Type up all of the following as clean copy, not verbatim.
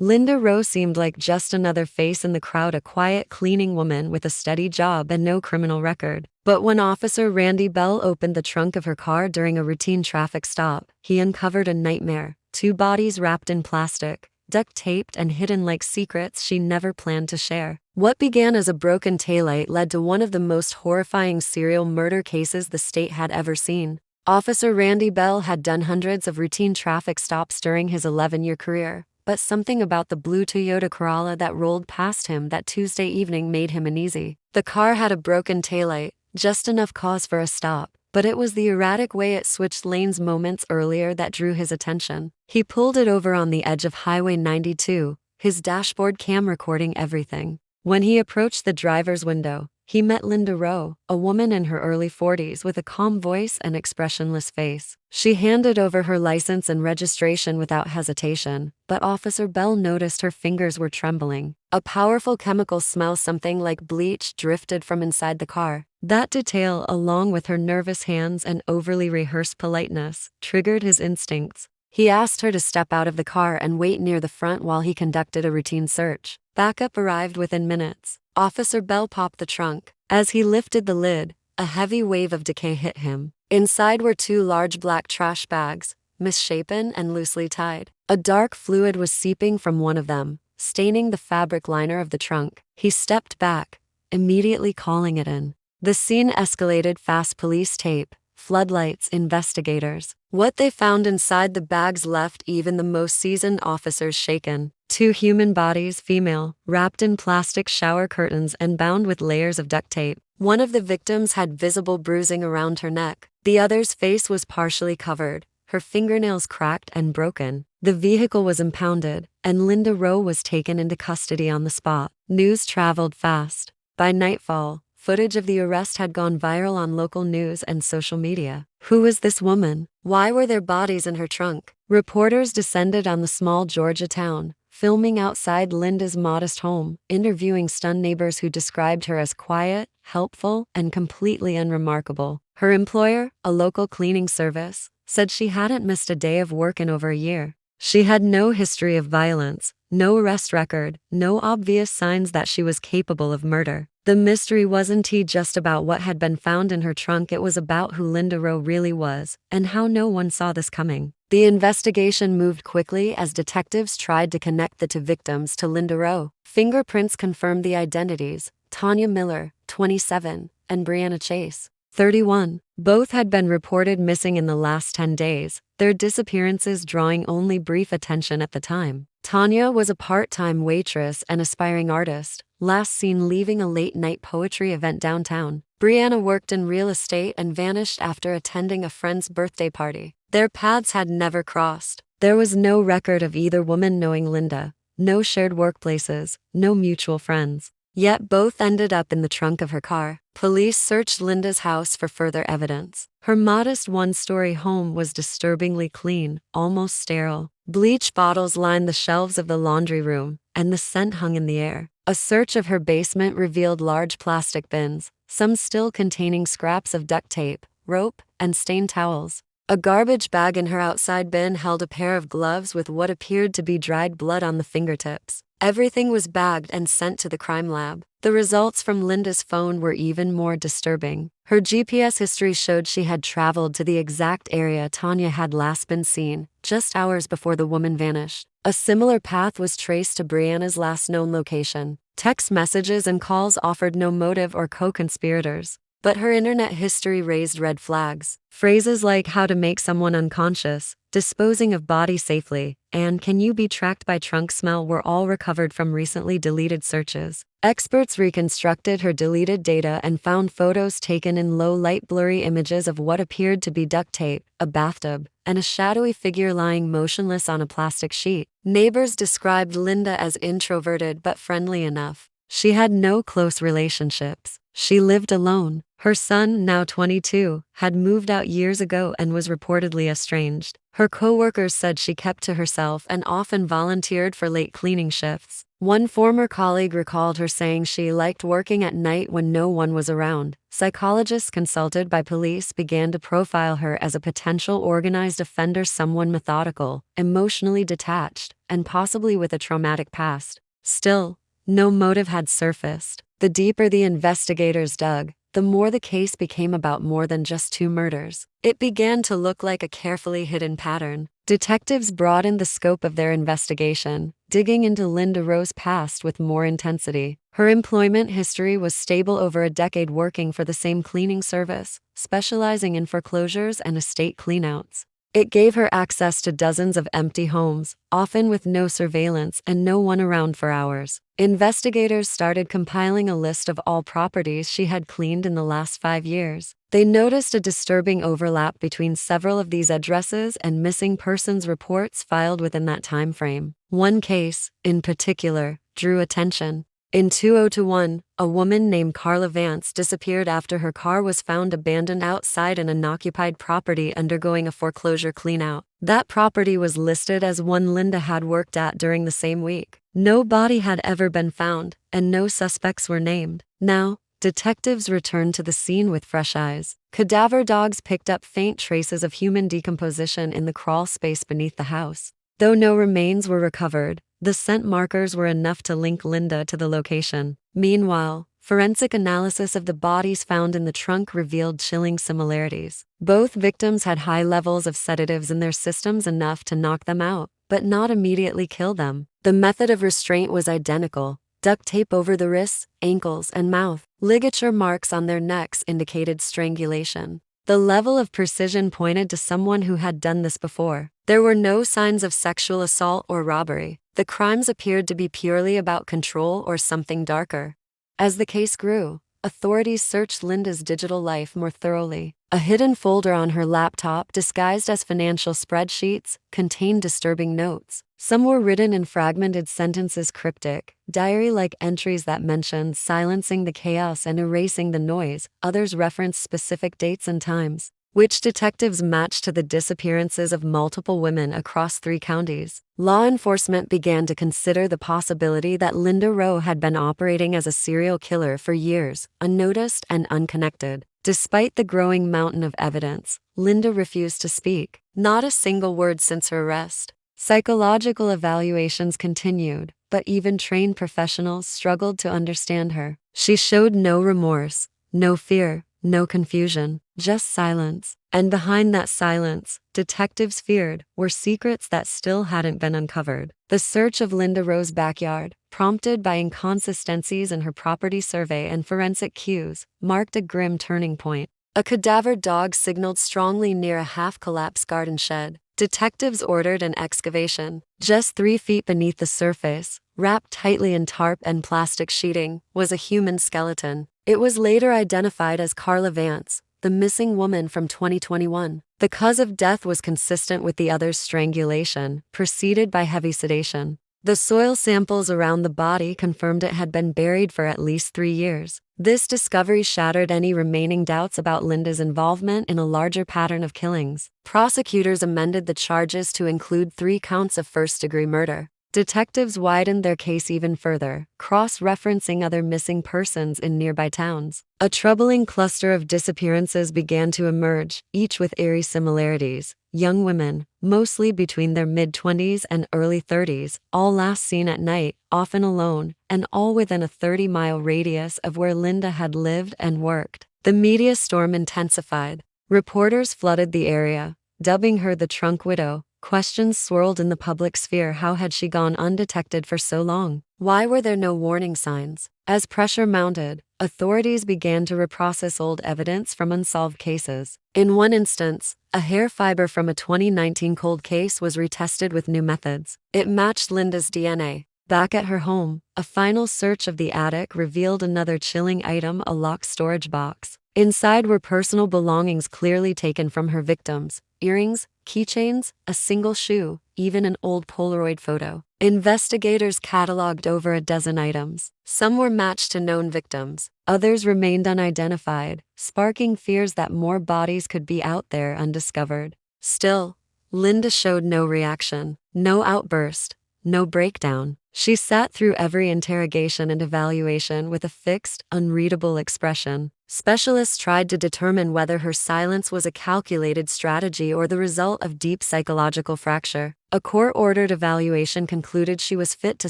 Linda Rowe seemed like just another face in the crowd, a quiet cleaning woman with a steady job and no criminal record. But when Officer Randy Bell opened the trunk of her car during a routine traffic stop, he uncovered a nightmare: 2 bodies wrapped in plastic, duct taped and hidden like secrets she never planned to share. What began as a broken taillight led to one of the most horrifying serial murder cases the state had ever seen. Officer Randy Bell had done hundreds of routine traffic stops during his 11-year career, but something about the blue Toyota Corolla that rolled past him that Tuesday evening made him uneasy. The car had a broken taillight, just enough cause for a stop, but it was the erratic way it switched lanes moments earlier that drew his attention. He pulled it over on the edge of Highway 92, his dashboard cam recording everything. When he approached the driver's window, he met Linda Rowe, a woman in her early 40s with a calm voice and expressionless face. She handed over her license and registration without hesitation, but Officer Bell noticed her fingers were trembling. A powerful chemical smell, something like bleach, drifted from inside the car. That detail, along with her nervous hands and overly rehearsed politeness, triggered his instincts. He asked her to step out of the car and wait near the front while he conducted a routine search. Backup arrived within minutes. Officer Bell popped the trunk. As he lifted the lid, a heavy wave of decay hit him. Inside were 2 large black trash bags, misshapen and loosely tied. A dark fluid was seeping from one of them, staining the fabric liner of the trunk. He stepped back, immediately calling it in. The scene escalated fast: police tape, floodlights, investigators. What they found inside the bags left even the most seasoned officers shaken. 2 human bodies, female, wrapped in plastic shower curtains and bound with layers of duct tape. One of the victims had visible bruising around her neck. The other's face was partially covered, her fingernails cracked and broken. The vehicle was impounded, and Linda Rowe was taken into custody on the spot. News traveled fast. By nightfall, footage of the arrest had gone viral on local news and social media. Who was this woman? Why were there bodies in her trunk? Reporters descended on the small Georgia town, filming outside Linda's modest home, interviewing stunned neighbors who described her as quiet, helpful, and completely unremarkable. Her employer, a local cleaning service, said she hadn't missed a day of work in over a year. She had no history of violence, no arrest record, no obvious signs that she was capable of murder. The mystery wasn't just about what had been found in her trunk, it was about who Linda Rowe really was, and how no one saw this coming. The investigation moved quickly as detectives tried to connect the 2 victims to Linda Rowe. Fingerprints confirmed the identities: Tanya Miller, 27, and Brianna Chase, 31. Both had been reported missing in the last 10 days, their disappearances drawing only brief attention at the time. Tanya was a part-time waitress and aspiring artist, last seen leaving a late-night poetry event downtown. Brianna worked in real estate and vanished after attending a friend's birthday party. Their paths had never crossed. There was no record of either woman knowing Linda, no shared workplaces, no mutual friends. Yet both ended up in the trunk of her car. Police searched Linda's house for further evidence. Her modest 1-story home was disturbingly clean, almost sterile. Bleach bottles lined the shelves of the laundry room, and the scent hung in the air. A search of her basement revealed large plastic bins, some still containing scraps of duct tape, rope, and stained towels. A garbage bag in her outside bin held a pair of gloves with what appeared to be dried blood on the fingertips. Everything was bagged and sent to the crime lab. The results from Linda's phone were even more disturbing. Her GPS history showed she had traveled to the exact area Tanya had last been seen, just hours before the woman vanished. A similar path was traced to Brianna's last known location. Text messages and calls offered no motive or co-conspirators, but her internet history raised red flags. Phrases like "how to make someone unconscious," "disposing of body safely," and "can you be tracked by trunk smell" were all recovered from recently deleted searches. Experts reconstructed her deleted data and found photos taken in low-light blurry images of what appeared to be duct tape, a bathtub, and a shadowy figure lying motionless on a plastic sheet. Neighbors described Linda as introverted but friendly enough. She had no close relationships. She lived alone. Her son, now 22, had moved out years ago and was reportedly estranged. Her co-workers said she kept to herself and often volunteered for late cleaning shifts. One former colleague recalled her saying she liked working at night when no one was around. Psychologists consulted by police began to profile her as a potential organized offender, someone methodical, emotionally detached, and possibly with a traumatic past. Still, no motive had surfaced. The deeper the investigators dug, the more the case became about more than just two murders. It began to look like a carefully hidden pattern. Detectives broadened the scope of their investigation, digging into Linda Rowe's past with more intensity. Her employment history was stable, over a decade working for the same cleaning service, specializing in foreclosures and estate cleanouts. It gave her access to dozens of empty homes, often with no surveillance and no one around for hours. Investigators started compiling a list of all properties she had cleaned in the last 5 years. They noticed a disturbing overlap between several of these addresses and missing persons reports filed within that time frame. One case, in particular, drew attention. In 2021, a woman named Carla Vance disappeared after her car was found abandoned outside an unoccupied property undergoing a foreclosure cleanout. That property was listed as one Linda had worked at during the same week. No body had ever been found, and no suspects were named. Now, detectives returned to the scene with fresh eyes. Cadaver dogs picked up faint traces of human decomposition in the crawl space beneath the house. Though no remains were recovered, the scent markers were enough to link Linda to the location. Meanwhile, forensic analysis of the bodies found in the trunk revealed chilling similarities. Both victims had high levels of sedatives in their systems, enough to knock them out, but not immediately kill them. The method of restraint was identical: duct tape over the wrists, ankles, and mouth. Ligature marks on their necks indicated strangulation. The level of precision pointed to someone who had done this before. There were no signs of sexual assault or robbery. The crimes appeared to be purely about control or something darker. As the case grew, authorities searched Linda's digital life more thoroughly. A hidden folder on her laptop, disguised as financial spreadsheets, contained disturbing notes. Some were written in fragmented sentences, cryptic, diary-like entries that mentioned silencing the chaos and erasing the noise. Others referenced specific dates and times, which detectives matched to the disappearances of multiple women across 3 counties. Law enforcement began to consider the possibility that Linda Rowe had been operating as a serial killer for years, unnoticed and unconnected. Despite the growing mountain of evidence, Linda refused to speak. Not a single word since her arrest. Psychological evaluations continued, but even trained professionals struggled to understand her. She showed no remorse, no fear, no confusion, just silence. And behind that silence, detectives feared, were secrets that still hadn't been uncovered. The search of Linda Rowe's backyard, prompted by inconsistencies in her property survey and forensic cues, marked a grim turning point. A cadaver dog signaled strongly near a half-collapsed garden shed. Detectives ordered an excavation. Just 3 feet beneath the surface, wrapped tightly in tarp and plastic sheeting, was a human skeleton. It was later identified as Carla Vance, the missing woman from 2021. The cause of death was consistent with the other's: strangulation, preceded by heavy sedation. The soil samples around the body confirmed it had been buried for at least 3 years. This discovery shattered any remaining doubts about Linda's involvement in a larger pattern of killings. Prosecutors amended the charges to include 3 counts of first-degree murder. Detectives widened their case even further, cross-referencing other missing persons in nearby towns. A troubling cluster of disappearances began to emerge, each with eerie similarities. Young women, mostly between their mid-20s and early 30s, all last seen at night, often alone, and all within a 30-mile radius of where Linda had lived and worked. The media storm intensified. Reporters flooded the area, dubbing her the Trunk Widow. Questions swirled in the public sphere. How had she gone undetected for so long? Why were there no warning signs? As pressure mounted, authorities began to reprocess old evidence from unsolved cases. In one instance, a hair fiber from a 2019 cold case was retested with new methods. It matched Linda's DNA. Back at her home, a final search of the attic revealed another chilling item: a locked storage box. Inside were personal belongings clearly taken from her victims: earrings, keychains, a single shoe, even an old Polaroid photo. Investigators cataloged over a dozen items. Some were matched to known victims. Others remained unidentified, sparking fears that more bodies could be out there undiscovered. Still, Linda showed no reaction, no outburst, no breakdown. She sat through every interrogation and evaluation with a fixed, unreadable expression. Specialists tried to determine whether her silence was a calculated strategy or the result of deep psychological fracture. A court-ordered evaluation concluded she was fit to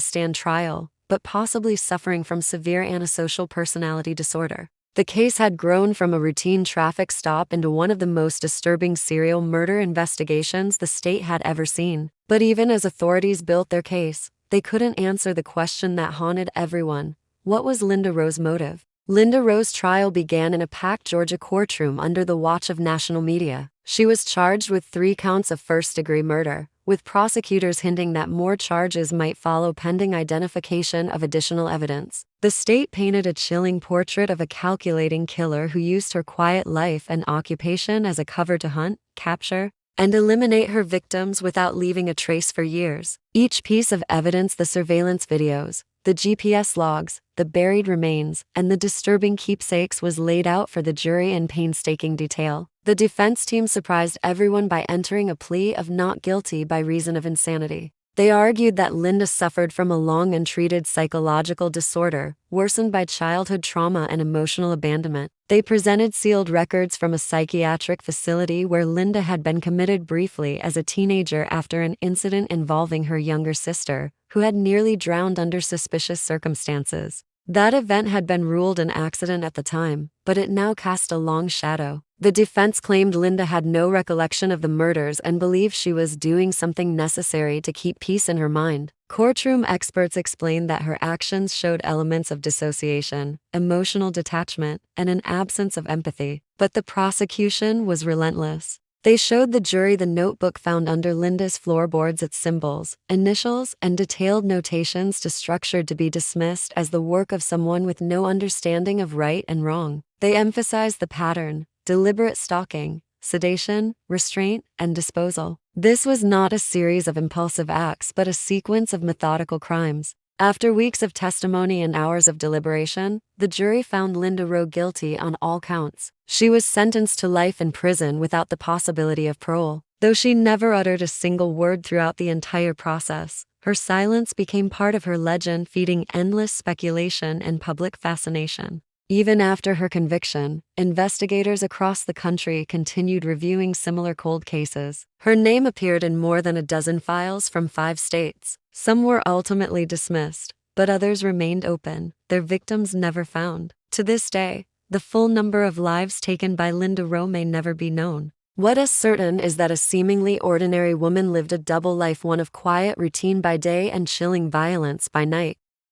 stand trial, but possibly suffering from severe antisocial personality disorder. The case had grown from a routine traffic stop into one of the most disturbing serial murder investigations the state had ever seen. But even as authorities built their case, they couldn't answer the question that haunted everyone. What was Linda Rowe's motive? Linda Rowe's trial began in a packed Georgia courtroom under the watch of national media. She was charged with 3 counts of first-degree murder, with prosecutors hinting that more charges might follow pending identification of additional evidence. The state painted a chilling portrait of a calculating killer who used her quiet life and occupation as a cover to hunt, capture, and eliminate her victims without leaving a trace for years. Each piece of evidence, the surveillance videos, the GPS logs, the buried remains, and the disturbing keepsakes, was laid out for the jury in painstaking detail. The defense team surprised everyone by entering a plea of not guilty by reason of insanity. They argued that Linda suffered from a long untreated psychological disorder, worsened by childhood trauma and emotional abandonment. They presented sealed records from a psychiatric facility where Linda had been committed briefly as a teenager after an incident involving her younger sister, who had nearly drowned under suspicious circumstances. That event had been ruled an accident at the time, but it now cast a long shadow. The defense claimed Linda had no recollection of the murders and believed she was doing something necessary to keep peace in her mind. Courtroom experts explained that her actions showed elements of dissociation, emotional detachment, and an absence of empathy. But the prosecution was relentless. They showed the jury the notebook found under Linda's floorboards, its symbols, initials, and detailed notations structured to be dismissed as the work of someone with no understanding of right and wrong. They emphasized the pattern: deliberate stalking, sedation, restraint, and disposal. This was not a series of impulsive acts but a sequence of methodical crimes. After weeks of testimony and hours of deliberation, the jury found Linda Rowe guilty on all counts. She was sentenced to life in prison without the possibility of parole. Though she never uttered a single word throughout the entire process, her silence became part of her legend, feeding endless speculation and public fascination. Even after her conviction, investigators across the country continued reviewing similar cold cases. Her name appeared in more than a dozen files from 5 states. Some were ultimately dismissed, but others remained open, their victims never found. To this day, the full number of lives taken by Linda Rowe may never be known. What is certain is that a seemingly ordinary woman lived a double life, one of quiet routine by day and chilling violence by night.